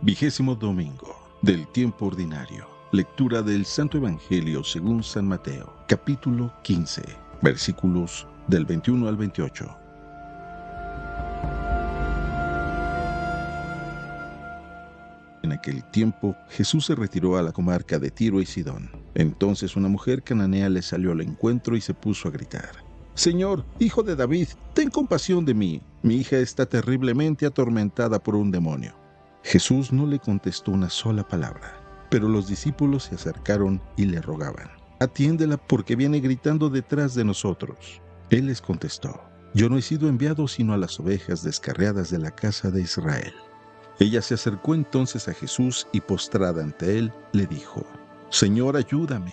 Vigésimo domingo del tiempo ordinario. Lectura del Santo Evangelio según San Mateo, capítulo 15, versículos del 21 al 28. En aquel tiempo, Jesús se retiró a la comarca de Tiro y Sidón. Entonces una mujer cananea le salió al encuentro y se puso a gritar: «Señor, hijo de David, ten compasión de mí. Mi hija está terriblemente atormentada por un demonio». Jesús no le contestó una sola palabra, pero los discípulos se acercaron y le rogaban: «Atiéndela porque viene gritando detrás de nosotros». Él les contestó: «Yo no he sido enviado sino a las ovejas descarriadas de la casa de Israel». Ella se acercó entonces a Jesús y postrada ante él, le dijo: «Señor, ayúdame».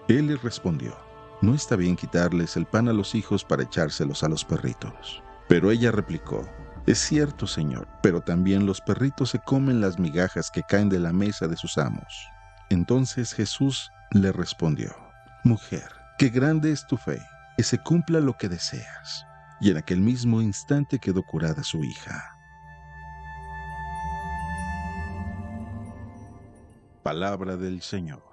Él le respondió: «No está bien quitarles el pan a los hijos para echárselos a los perritos». Pero ella replicó: «Es cierto, Señor, pero también los perritos se comen las migajas que caen de la mesa de sus amos». Entonces Jesús le respondió: «Mujer, qué grande es tu fe, que se cumpla lo que deseas». Y en aquel mismo instante quedó curada su hija. Palabra del Señor.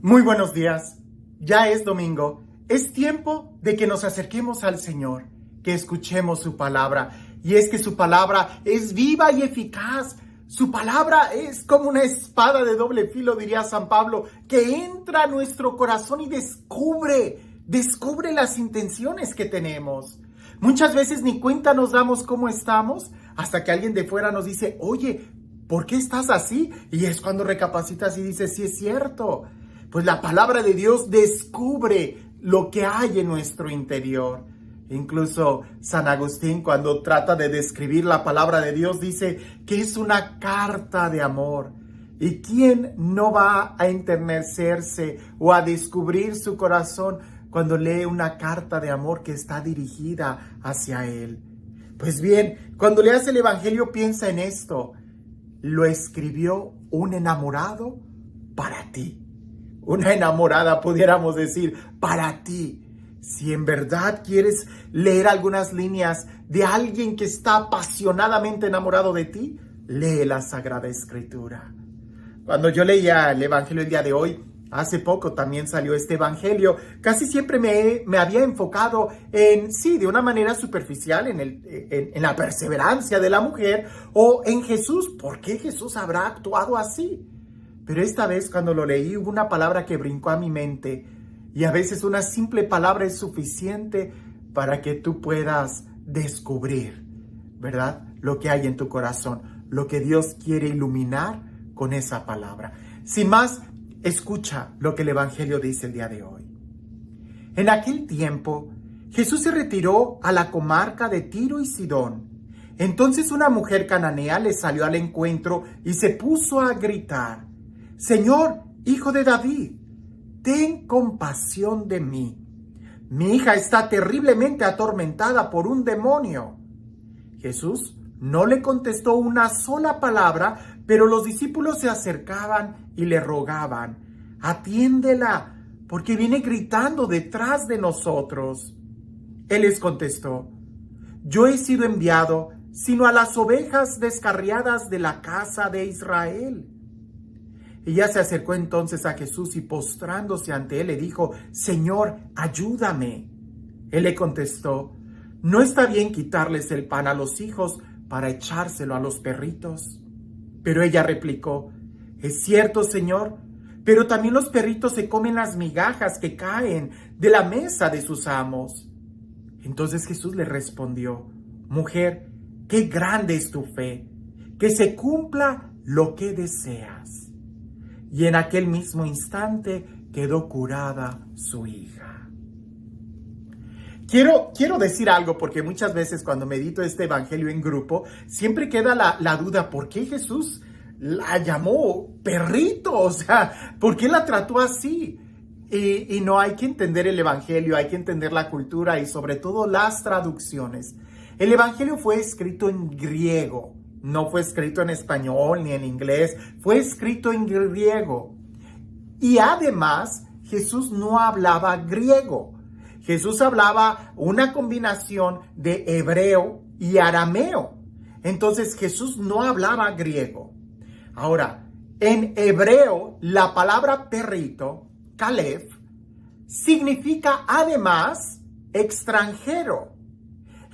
Muy buenos días, ya es domingo, es tiempo de que nos acerquemos al Señor, que escuchemos su palabra, y es que su palabra es viva y eficaz. Su palabra es como una espada de doble filo, diría San Pablo, que entra a nuestro corazón y descubre las intenciones que tenemos. Muchas veces ni cuenta nos damos cómo estamos hasta que alguien de fuera nos dice: «Oye, ¿por qué estás así?». Y es cuando recapacitas y dices: «Sí, es cierto». Pues la palabra de Dios descubre lo que hay en nuestro interior. Incluso San Agustín, cuando trata de describir la palabra de Dios, dice que es una carta de amor. ¿Y quién no va a enternecerse o a descubrir su corazón cuando lee una carta de amor que está dirigida hacia él? Pues bien, cuando leas el Evangelio, piensa en esto: lo escribió un enamorado para ti. Una enamorada, pudiéramos decir, para ti. Si en verdad quieres leer algunas líneas de alguien que está apasionadamente enamorado de ti, lee la Sagrada Escritura. Cuando yo leía el Evangelio el día de hoy, hace poco también salió este Evangelio, casi siempre me había enfocado de una manera superficial en la perseverancia de la mujer o en Jesús. ¿Por qué Jesús habrá actuado así? Pero esta vez, cuando lo leí, hubo una palabra que brincó a mi mente, y a veces una simple palabra es suficiente para que tú puedas descubrir, ¿verdad?, lo que hay en tu corazón, lo que Dios quiere iluminar con esa palabra. Sin más, escucha lo que el Evangelio dice el día de hoy. En aquel tiempo, Jesús se retiró a la comarca de Tiro y Sidón. Entonces una mujer cananea le salió al encuentro y se puso a gritar: «Señor, hijo de David, ten compasión de mí. Mi hija está terriblemente atormentada por un demonio». Jesús no le contestó una sola palabra, pero los discípulos se acercaban y le rogaban: «Atiéndela, porque viene gritando detrás de nosotros». Él les contestó: «Yo he sido enviado sino a las ovejas descarriadas de la casa de Israel». Ella se acercó entonces a Jesús y postrándose ante él le dijo: «Señor, ayúdame». Él le contestó: «No está bien quitarles el pan a los hijos para echárselo a los perritos». Pero ella replicó: «Es cierto, Señor, pero también los perritos se comen las migajas que caen de la mesa de sus amos». Entonces Jesús le respondió: «Mujer, qué grande es tu fe, que se cumpla lo que deseas». Y en aquel mismo instante quedó curada su hija. Quiero decir algo, porque muchas veces cuando medito este Evangelio en grupo, siempre queda la duda: ¿por qué Jesús la llamó perrito? O sea, ¿por qué la trató así? Y no, hay que entender el Evangelio, hay que entender la cultura y sobre todo las traducciones. El Evangelio fue escrito en griego. No fue escrito en español ni en inglés, fue escrito en griego. Y además, Jesús no hablaba griego. Jesús hablaba una combinación de hebreo y arameo. Entonces Jesús no hablaba griego. Ahora, en hebreo, la palabra perrito, Caleb, significa además extranjero.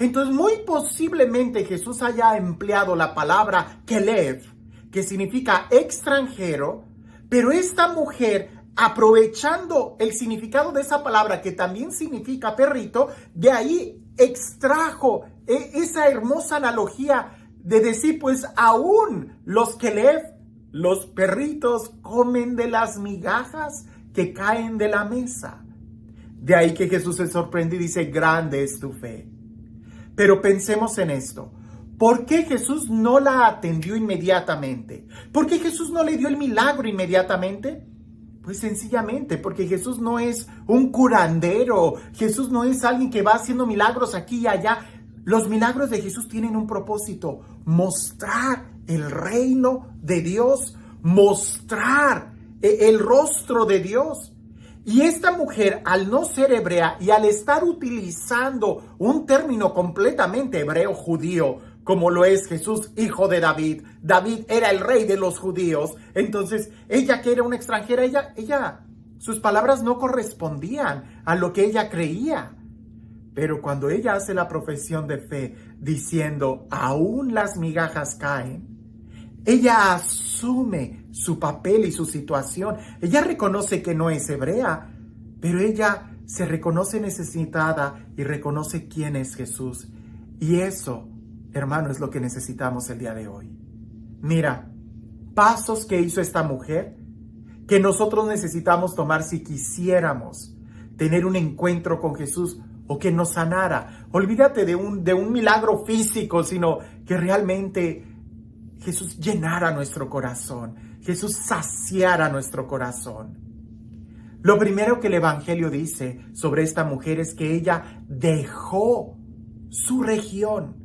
Entonces, muy posiblemente Jesús haya empleado la palabra Caleb, que significa extranjero, pero esta mujer, aprovechando el significado de esa palabra, que también significa perrito, de ahí extrajo esa hermosa analogía de decir, pues aún los Caleb, los perritos, comen de las migajas que caen de la mesa. De ahí que Jesús se sorprende y dice, grande es tu fe. Pero pensemos en esto. ¿Por qué Jesús no la atendió inmediatamente? ¿Por qué Jesús no le dio el milagro inmediatamente? Pues sencillamente porque Jesús no es un curandero. Jesús no es alguien que va haciendo milagros aquí y allá. Los milagros de Jesús tienen un propósito: mostrar el reino de Dios, mostrar el rostro de Dios. Y esta mujer, al no ser hebrea y al estar utilizando un término completamente hebreo judío, como lo es Jesús, hijo de David. David era el rey de los judíos. Entonces, ella, que era una extranjera, sus palabras no correspondían a lo que ella creía. Pero cuando ella hace la profesión de fe diciendo, aún las migajas caen, ella asume su papel y su situación. Ella reconoce que no es hebrea, pero ella se reconoce necesitada y reconoce quién es Jesús. Y eso, hermano, es lo que necesitamos el día de hoy. Mira, pasos que hizo esta mujer que nosotros necesitamos tomar si quisiéramos tener un encuentro con Jesús o que nos sanara. Olvídate de un milagro físico, sino que realmente Jesús llenara nuestro corazón, Jesús saciara nuestro corazón. Lo primero que el Evangelio dice sobre esta mujer es que ella dejó su región,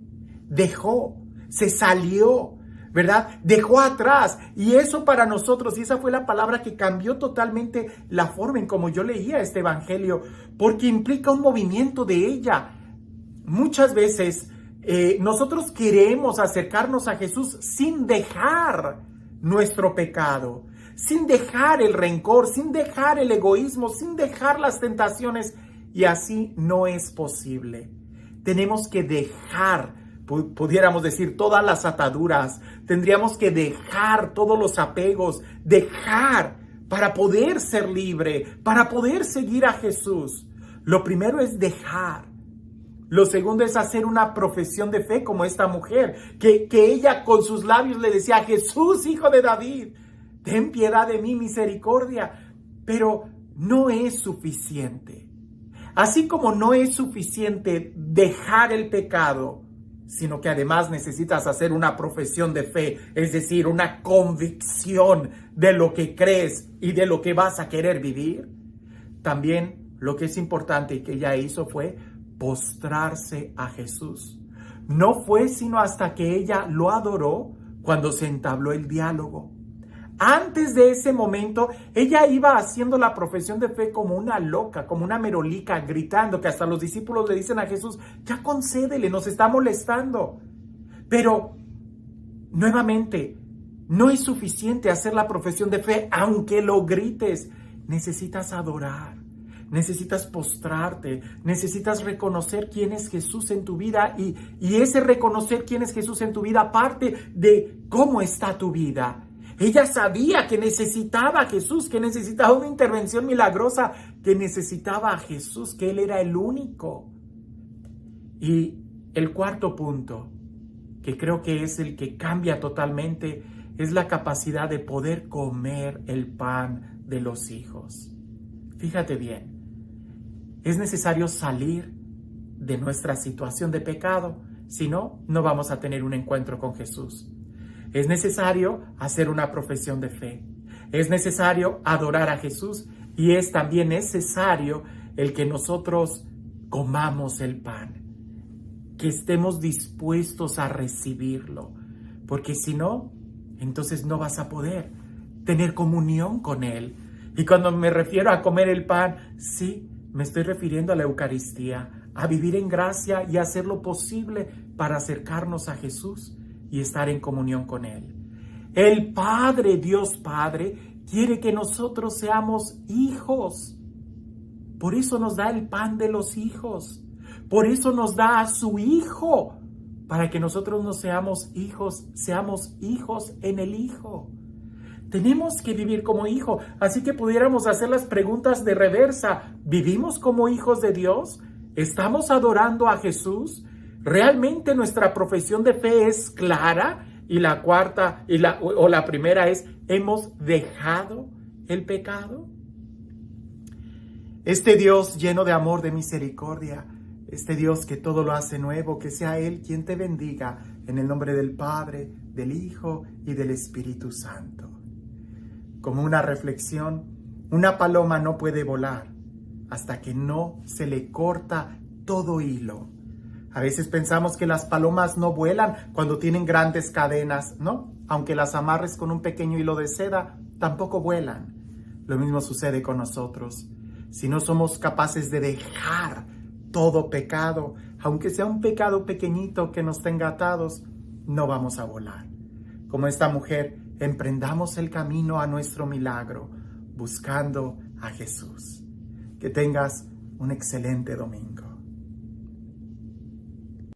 se salió, ¿verdad? Dejó atrás. Y eso para nosotros, y esa fue la palabra que cambió totalmente la forma en como yo leía este Evangelio, porque implica un movimiento de ella. Muchas veces nosotros queremos acercarnos a Jesús sin dejar nuestro pecado, sin dejar el rencor, sin dejar el egoísmo, sin dejar las tentaciones, y así no es posible. Tenemos que dejar, pudiéramos decir, todas las ataduras, tendríamos que dejar todos los apegos, dejar para poder ser libre, para poder seguir a Jesús. Lo primero es dejar. Lo segundo es hacer una profesión de fe como esta mujer, que ella con sus labios le decía, Jesús, hijo de David, ten piedad de mí, misericordia. Pero no es suficiente. Así como no es suficiente dejar el pecado, sino que además necesitas hacer una profesión de fe, es decir, una convicción de lo que crees y de lo que vas a querer vivir. También lo que es importante y que ella hizo fue postrarse a Jesús. No fue sino hasta que ella lo adoró cuando se entabló el diálogo. Antes de ese momento, ella iba haciendo la profesión de fe como una loca, como una merolica, gritando, que hasta los discípulos le dicen a Jesús, ya concédele, nos está molestando. Pero, nuevamente, no es suficiente hacer la profesión de fe, aunque lo grites. Necesitas adorar. Necesitas postrarte, necesitas reconocer quién es Jesús en tu vida y ese reconocer quién es Jesús en tu vida parte de cómo está tu vida. Ella sabía que necesitaba a Jesús, que necesitaba una intervención milagrosa, que necesitaba a Jesús, que Él era el único. Y el cuarto punto, que creo que es el que cambia totalmente, es la capacidad de poder comer el pan de los hijos. Fíjate bien. Es necesario salir de nuestra situación de pecado, si no, no vamos a tener un encuentro con Jesús. Es necesario hacer una profesión de fe. Es necesario adorar a Jesús y es también necesario el que nosotros comamos el pan, que estemos dispuestos a recibirlo, porque si no, entonces no vas a poder tener comunión con Él. Y cuando me refiero a comer el pan, sí, Me estoy refiriendo a la Eucaristía, a vivir en gracia y hacer lo posible para acercarnos a Jesús y estar en comunión con Él. El Padre, Dios Padre, quiere que nosotros seamos hijos. Por eso nos da el pan de los hijos. Por eso nos da a su Hijo, para que nosotros no seamos hijos en el Hijo. Tenemos que vivir como hijo, así que pudiéramos hacer las preguntas de reversa. ¿Vivimos como hijos de Dios? ¿Estamos adorando a Jesús? ¿Realmente nuestra profesión de fe es clara? Y la cuarta, la primera es, ¿hemos dejado el pecado? Este Dios lleno de amor, de misericordia, este Dios que todo lo hace nuevo, que sea Él quien te bendiga, en el nombre del Padre, del Hijo y del Espíritu Santo. Como una reflexión, una paloma no puede volar hasta que no se le corta todo hilo. A veces pensamos que las palomas no vuelan cuando tienen grandes cadenas, ¿no? Aunque las amarres con un pequeño hilo de seda, tampoco vuelan. Lo mismo sucede con nosotros. Si no somos capaces de dejar todo pecado, aunque sea un pecado pequeñito que nos tenga atados, no vamos a volar. Como esta mujer, emprendamos el camino a nuestro milagro, buscando a Jesús. Que tengas un excelente domingo.